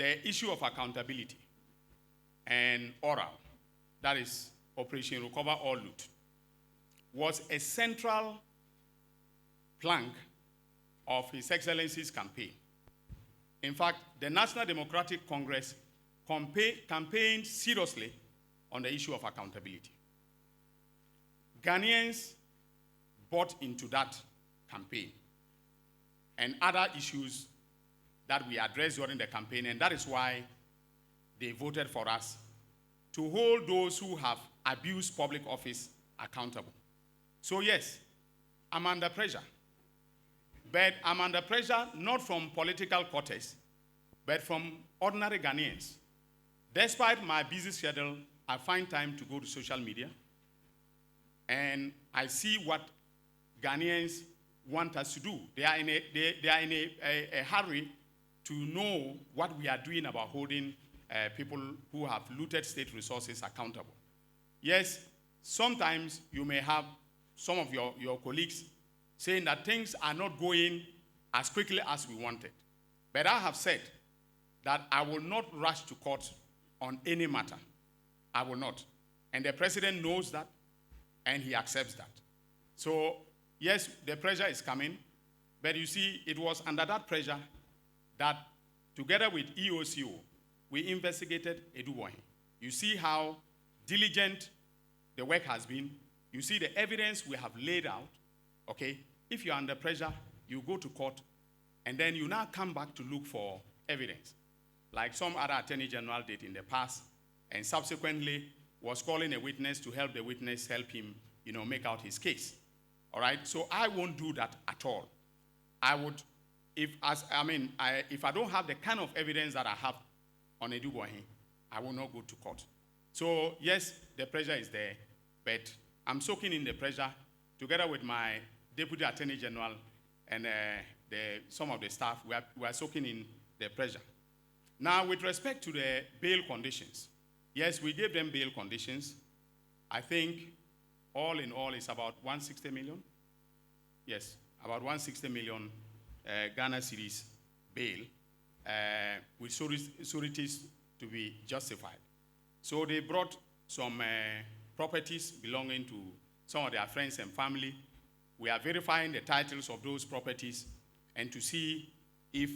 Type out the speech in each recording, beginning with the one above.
the issue of accountability and oral, that is Operation Recover or Loot, was a central plank of His Excellency's campaign. In fact, the National Democratic Congress campaigned seriously on the issue of accountability. Ghanaians bought into that campaign and other issues that we addressed during the campaign, and that is why they voted for us to hold those who have abused public office accountable. So yes, I'm under pressure. But I'm under pressure not from political quarters, but from ordinary Ghanaians. Despite my busy schedule, I find time to go to social media, and I see what Ghanaians want us to do. They are in a hurry to know what we are doing about holding people who have looted state resources accountable. Yes, sometimes you may have some of your colleagues saying that things are not going as quickly as we wanted. But I have said that I will not rush to court on any matter. I will not. And the president knows that, and he accepts that. So, yes, the pressure is coming, but you see, it was under that pressure that, together with EOCO, we investigated Edubohin. You see how diligent the work has been. You see the evidence we have laid out, okay? If you're under pressure, you go to court, and then you now come back to look for evidence, like some other attorney general did in the past, and subsequently was calling a witness to help the witness help him, make out his case. All right? So I won't do that at all. I would, if I don't have the kind of evidence that I have on Edubohin, I will not go to court. So yes, the pressure is there, but I'm soaking in the pressure together with my Deputy Attorney General and some of the staff. We are soaking in the pressure. Now, with respect to the bail conditions, yes, we gave them bail conditions. I think all in all, it's about 160 million. Yes, about 160 million Ghana cedis bail with sureties to be justified. So they brought some properties belonging to some of their friends and family. We are verifying the titles of those properties and to see if,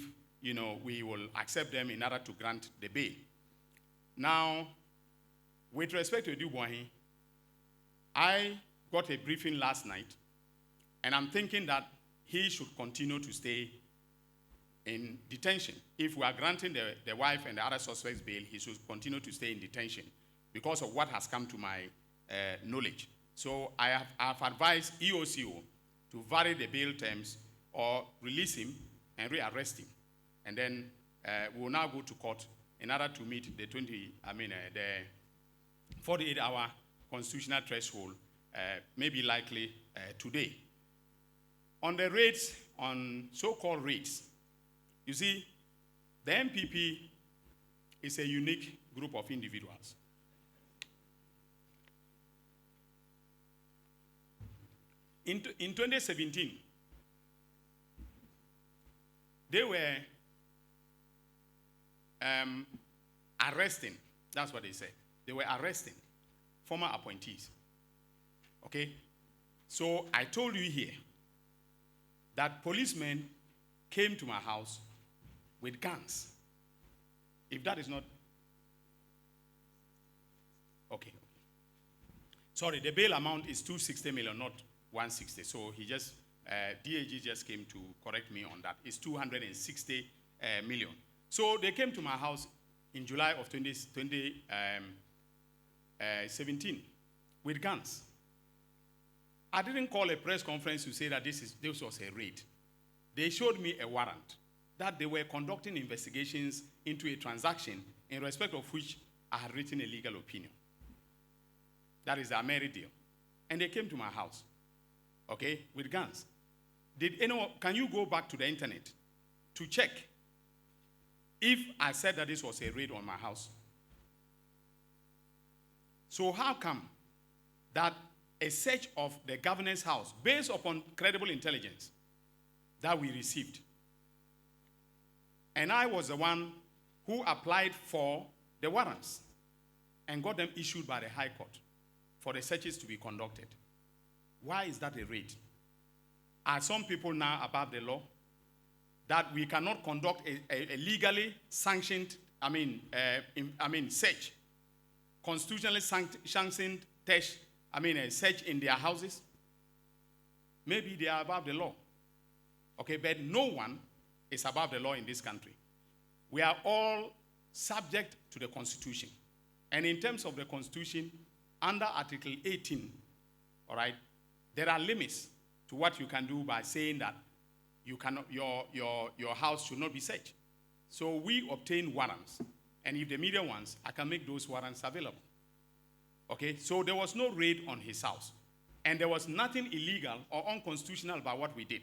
we will accept them in order to grant the bail. Now, with respect to Edubohin, I got a briefing last night, and I'm thinking that he should continue to stay in detention. If we are granting the wife and the other suspects bail, he should continue to stay in detention because of what has come to my knowledge. So I have advised EOCO to vary the bail terms or release him and rearrest him. And then we will now go to court in order to meet the 48-hour constitutional threshold, maybe likely today. On the raids, on so-called raids, you see, the MPP is a unique group of individuals. In 2017, they were arresting, that's what they said. They were arresting former appointees. Okay? So I told you here that policemen came to my house with guns. If that is not... Okay. Sorry, the bail amount is 260 million, not 160. So he just, DAG just came to correct me on that. It's 260 million. So they came to my house in July of 2017 with guns. I didn't call a press conference to say that this was a raid. They showed me a warrant that they were conducting investigations into a transaction in respect of which I had written a legal opinion. That is the Ameri deal. And they came to my house, okay, with guns. Can you go back to the internet to check if I said that this was a raid on my house? So how come that a search of the governor's house, based upon credible intelligence that we received, and I was the one who applied for the warrants and got them issued by the High Court for the searches to be conducted. Why is that a raid? Are some people now above the law that we cannot conduct a legally sanctioned, search, constitutionally sanctioned search, search in their houses? Maybe they are above the law. Okay, but no one is above the law in this country. We are all subject to the Constitution. And in terms of the Constitution, under Article 18, all right, there are limits to what you can do by saying that you cannot, your house should not be searched. So we obtain warrants. And if the media wants, I can make those warrants available. Okay, so there was no raid on his house. And there was nothing illegal or unconstitutional about what we did.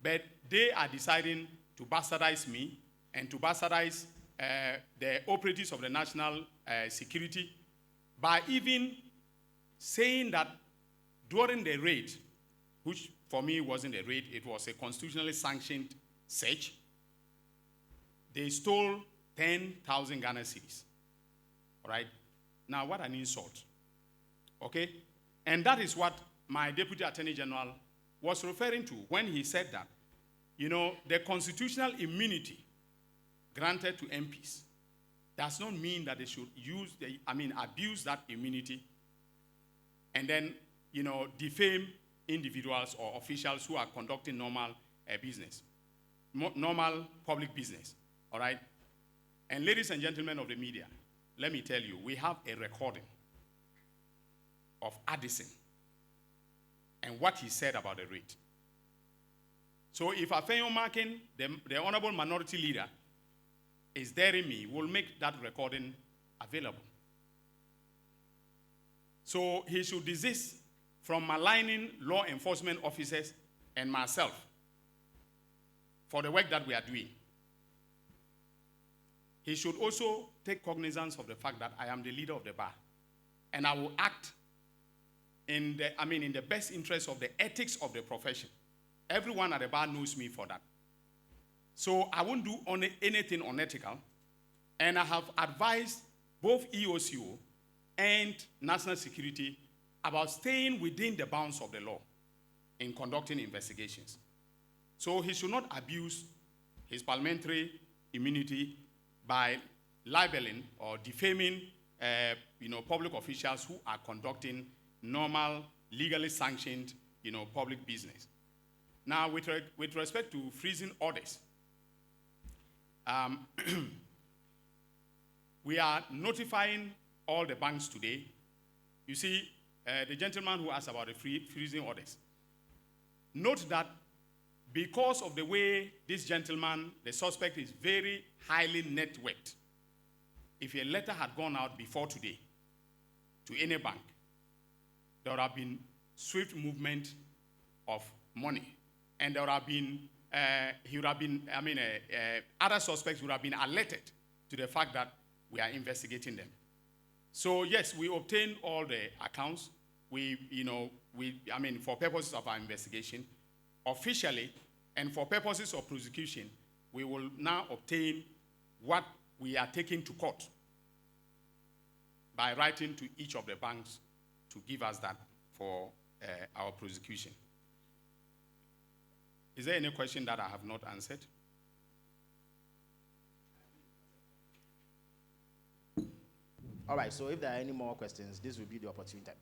But they are deciding to bastardize me and to bastardize the operatives of the national security by even saying that during the raid, which for me wasn't a raid, it was a constitutionally sanctioned search, they stole 10,000 Ghana cedis. All right? Now, what an insult. Okay? And that is what my Deputy Attorney General was referring to when he said that, the constitutional immunity granted to MPs does not mean that they should abuse that immunity and then, defame individuals or officials who are conducting normal business, normal public business, all right? And ladies and gentlemen of the media, let me tell you, we have a recording of Addison and what he said about the raid. So if Afenyo Markin, the Honorable Minority Leader, is daring me, we'll make that recording available. So he should desist from maligning law enforcement officers and myself for the work that we are doing. He should also take cognizance of the fact that I am the leader of the bar, and I will act in the best interest of the ethics of the profession. Everyone at the bar knows me for that. So I won't do anything unethical, and I have advised both EOCO and National Security about staying within the bounds of the law in conducting investigations. So he should not abuse his parliamentary immunity by libeling or defaming public officials who are conducting normal, legally sanctioned public business. Now, with respect to freezing orders, we are notifying all the banks today. You see, the gentleman who asked about the freezing orders. Note that because of the way this gentleman, the suspect, is very highly networked, if a letter had gone out before today to any bank, there would have been swift movement of money. And there would have been, other suspects would have been alerted to the fact that we are investigating them. So yes, we obtained all the accounts. For purposes of our investigation, officially, and for purposes of prosecution, we will now obtain what we are taking to court by writing to each of the banks to give us that for our prosecution. Is there any question that I have not answered? All right, so if there are any more questions, this will be the opportunity.